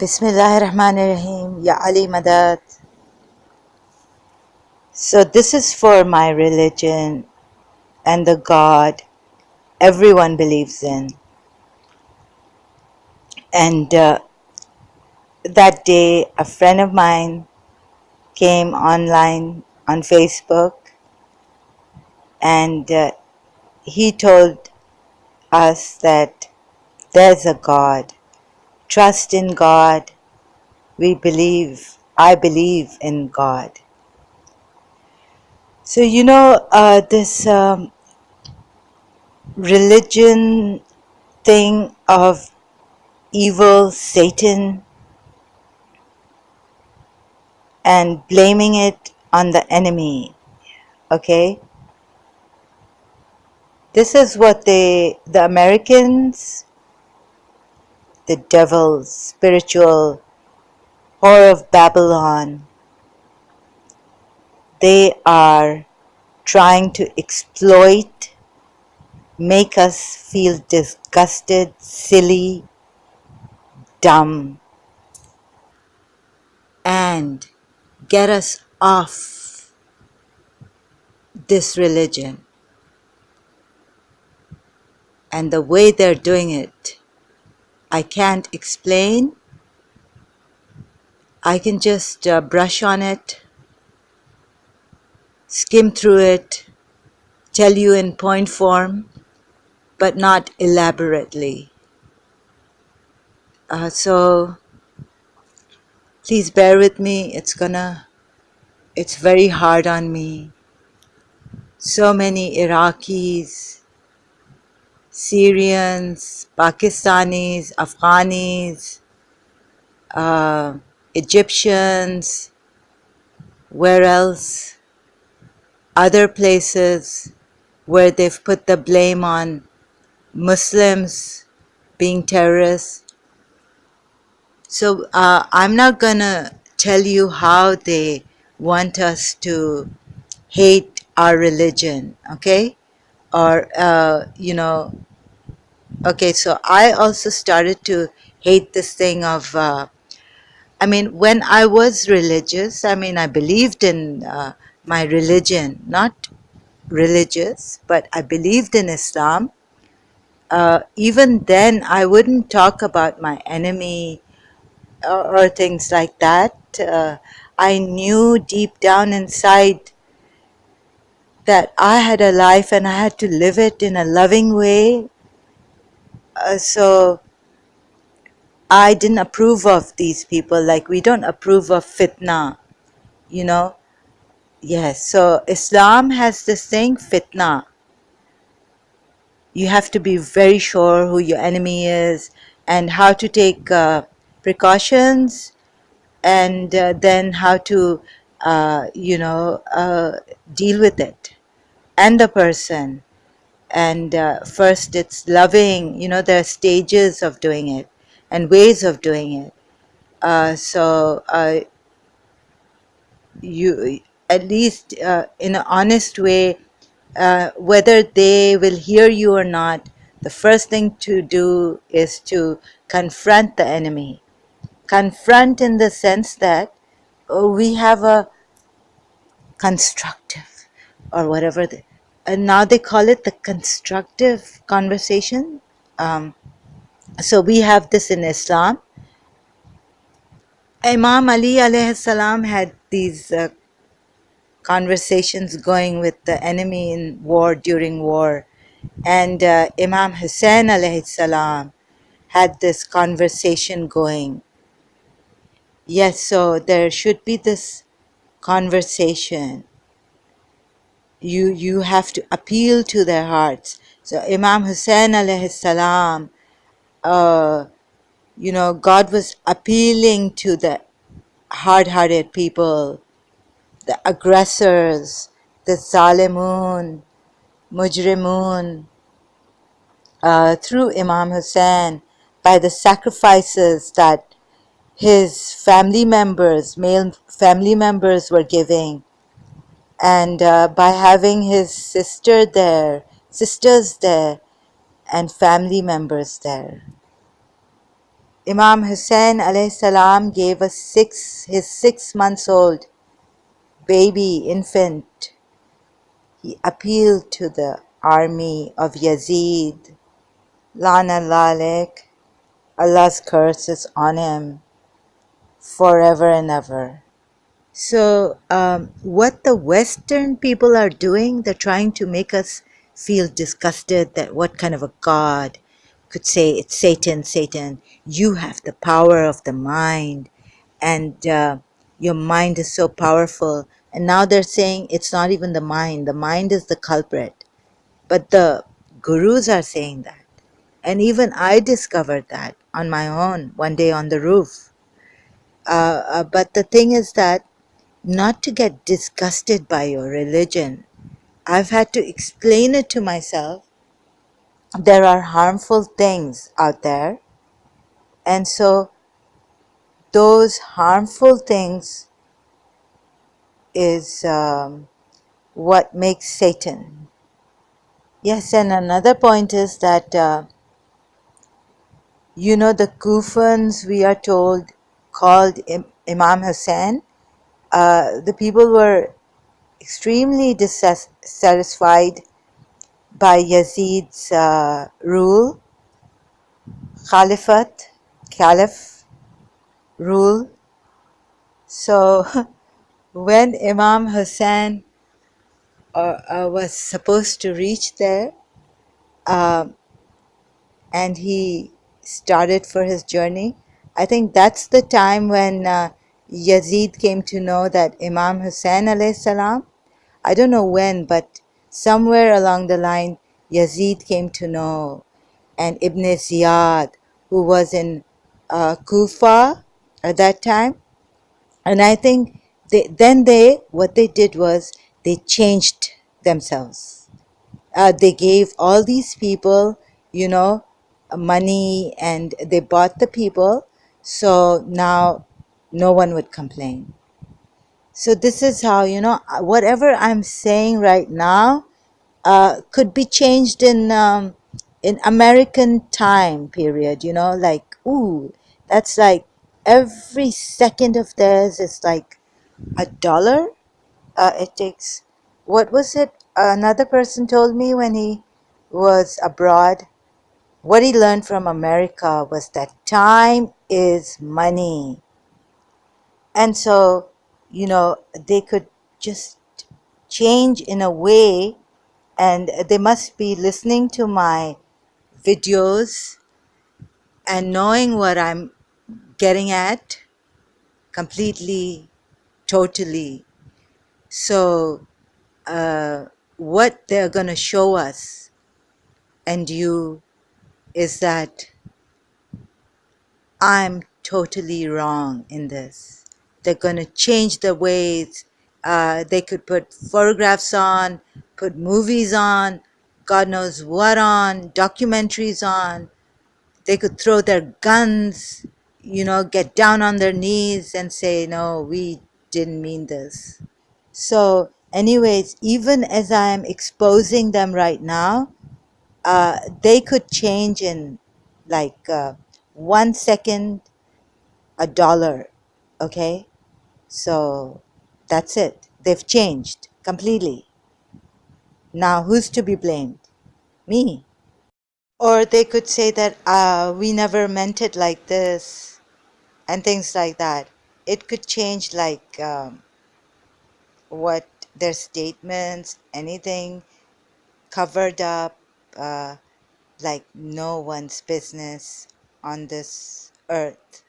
Bismillahirrahmanirrahim. Ya Ali Madad. So this is for my religion and the God everyone believes in. And that day, a friend of mine came online on Facebook, and he told us that there's a God. Trust in God. I believe in God. So, this religion thing of evil, Satan, and blaming it on the enemy, okay? This is what the Americans, the devil, spiritual whore of Babylon, they are trying to exploit, make us feel disgusted, silly, dumb, and get us off this religion. And the way they're doing it, I can't explain. I can just brush on it, skim through it, tell you in point form, but not elaborately. So please bear with me. It's very hard on me. So many Iraqis, Syrians, Pakistanis, Afghanis, Egyptians, where else? Other places where they've put the blame on Muslims being terrorists. So I'm not gonna tell you how they want us to hate our religion, okay? Or, okay, so I also started to hate this thing of, when I was religious, I believed in my religion, not religious, but I believed in Islam. Even then, I wouldn't talk about my enemy or things like that. I knew deep down inside that I had a life and I had to live it in a loving way. So I didn't approve of these people. Like, we don't approve of fitna, you know. Yes, so Islam has this thing, fitna. You have to be very sure who your enemy is and how to take precautions, and then how to, deal with it and the person. And first it's loving, there are stages of doing it and ways of doing it. So you, at least in an honest way, whether they will hear you or not, the first thing to do is to confront the enemy. Confront in the sense that we have a constructive, or whatever, and now they call it the constructive conversation. So we have this in Islam. Imam Ali alayhi salam had these conversations going with the enemy in war, during war. And Imam Hussein alayhi salam had this conversation going. Yes, so there should be this conversation. You have to appeal to their hearts. So Imam Hussein alayhi salam, God was appealing to the hard-hearted people, the aggressors, the zalimun, mujrimun, through Imam Hussein, by the sacrifices that his family members, male family members, were giving, and by having his sisters there, and family members there. Imam Hussein alayhi salam gave his 6 months old baby infant. He appealed to the army of Yazid, Lana Lalek, Allah's curses on him forever and ever. So, what the Western people are doing, they're trying to make us feel disgusted that what kind of a God could say it's Satan, Satan. You have the power of the mind, and your mind is so powerful. And now they're saying it's not even the mind is the culprit. But the gurus are saying that. And even I discovered that on my own one day on the roof. But the thing is that not to get disgusted by your religion. I've had to explain it to myself. There are harmful things out there, and so those harmful things is what makes Satan. Yes, and another point is that the Kufans, we are told, called Imam Hussein. The people were extremely dissatisfied by Yazid's rule, caliph rule. So when Imam Hussein was supposed to reach there, uh, and he started for his journey, I think that's the time when Yazid came to know that Imam Hussein alayhi salam, I don't know when, but somewhere along the line, Yazid came to know, and Ibn Ziyad, who was in Kufa at that time. And I think what they did was they changed themselves. They gave all these people, you know, money, and they bought the people. So now no one would complain. So this is how, whatever I'm saying right now could be changed in American time period, like, ooh, that's like every second of theirs is like $1. It takes, what was it? Another person told me when he was abroad, what he learned from America was that time is money. And so, they could just change in a way, and they must be listening to my videos and knowing what I'm getting at completely, totally. So, what they're going to show us and you is that I'm totally wrong in this. They're going to change the ways. They could put photographs on, put movies on, God knows what on, documentaries on. They could throw their guns, get down on their knees and say, no, we didn't mean this. So, anyways, even as I am exposing them right now, they could change in like 1 second, $1. Okay? So, that's it. They've changed completely. Now, who's to be blamed? Me. Or they could say that we never meant it like this, and things like that. It could change like what their statements, anything covered up, like no one's business on this earth.